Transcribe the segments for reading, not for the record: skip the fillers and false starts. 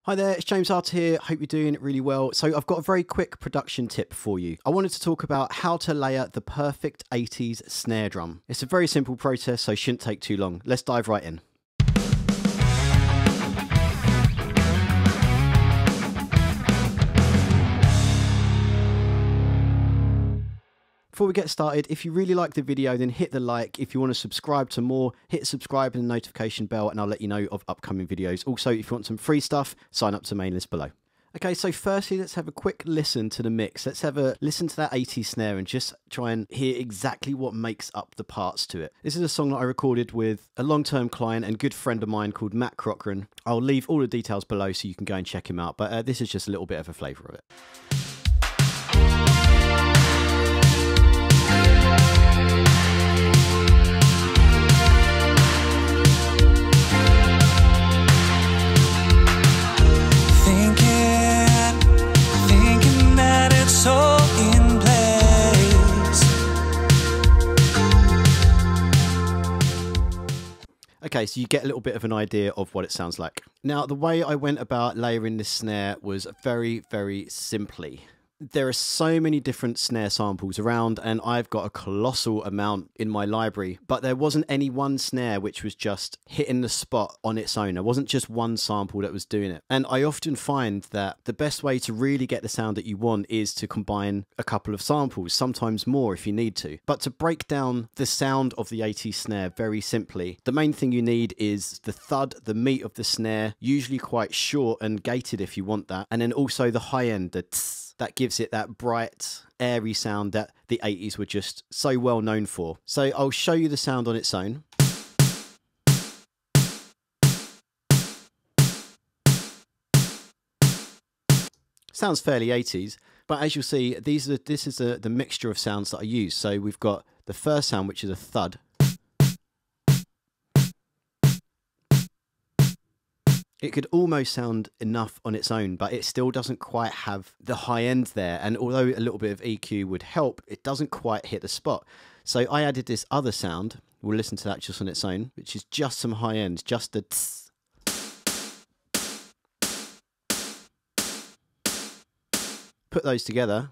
Hi there, it's James Arter here. Hope you're doing really well. So I've got a very quick production tip for you. I wanted to talk about how to layer the perfect 80s snare drum. It's a very simple process, so it shouldn't take too long. Let's dive right in. Before we get started, if you really like the video, then hit the like. If you want to subscribe to more, hit subscribe and the notification bell, and I'll let you know of upcoming videos. Also, if you want some free stuff, sign up to main list below. Okay, so firstly, let's have a quick listen to the mix. Let's have a listen to that 80s snare and just try and hear exactly what makes up the parts to it. This is a song that I recorded with a long-term client and good friend of mine called Cochran. I'll leave all the details below so you can go and check him out, but this is just a little bit of a flavour of it. Okay, so you get a little bit of an idea of what it sounds like. Now, the way I went about layering this snare was very, very simply. There are so many different snare samples around, and I've got a colossal amount in my library, but there wasn't any one snare which was just hitting the spot on its own. There wasn't just one sample that was doing it. And I often find that the best way to really get the sound that you want is to combine a couple of samples, sometimes more if you need to. But to break down the sound of the 80s snare very simply, the main thing you need is the thud, the meat of the snare, usually quite short and gated if you want that, and then also the high end, the tss. That gives it that bright, airy sound that the 80s were just so well known for. So I'll show you the sound on its own. Sounds fairly 80s, but as you'll see, this is the mixture of sounds that I use. So we've got the first sound, which is a thud. It could almost sound enough on its own, but it still doesn't quite have the high end there. And although a little bit of EQ would help, it doesn't quite hit the spot. So I added this other sound. We'll listen to that just on its own, which is just some high end, just a tss. Put those together.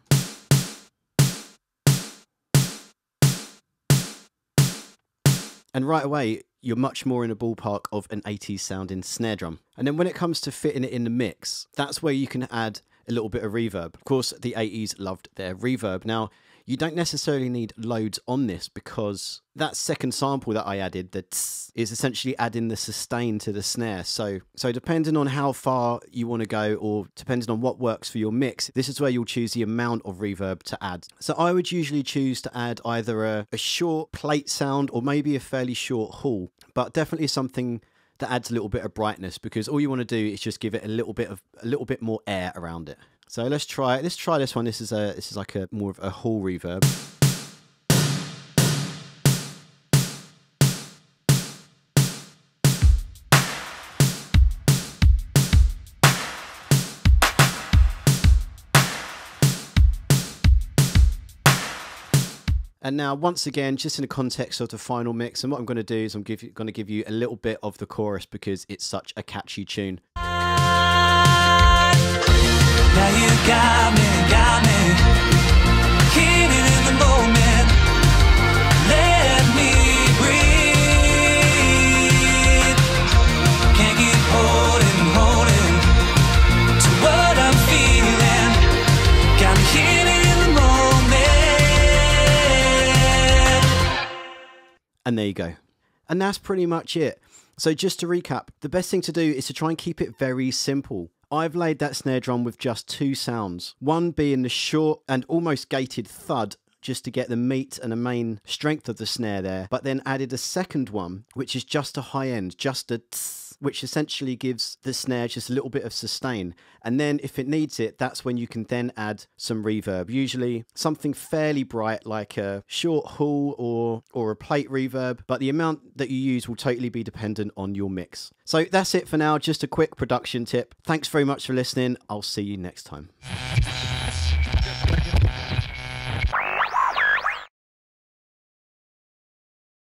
And right away, you're much more in a ballpark of an 80s sounding snare drum. And then when it comes to fitting it in the mix, that's where you can add a little bit of reverb. Of course, the 80s loved their reverb. Now, you don't necessarily need loads on this because that second sample that I added, the tss, is essentially adding the sustain to the snare. So depending on how far you want to go, or depending on what works for your mix, this is where you'll choose the amount of reverb to add. So I would usually choose to add either a short plate sound or maybe a fairly short hall, but definitely something that adds a little bit of brightness, because all you want to do is just give it a little bit more air around it. So let's try it. Let's try this one. This is like a more of a hall reverb. And now, once again, just in the context of the final mix, and what I'm going to do is I'm going to give you a little bit of the chorus because it's such a catchy tune. Now you got me, keep it in the moment, let me breathe, can't keep holding to what I'm feeling, got me here in the moment. And there you go. And that's pretty much it. So just to recap, the best thing to do is to try and keep it very simple. I've laid that snare drum with just two sounds, one being the short and almost gated thud, just to get the meat and the main strength of the snare there, but then added a second one, which is just a high end, just a tss, which essentially gives the snare just a little bit of sustain. And then if it needs it, that's when you can then add some reverb, usually something fairly bright like a short hall or a plate reverb, but the amount that you use will totally be dependent on your mix. So that's it for now, just a quick production tip. Thanks very much for listening. I'll see you next time.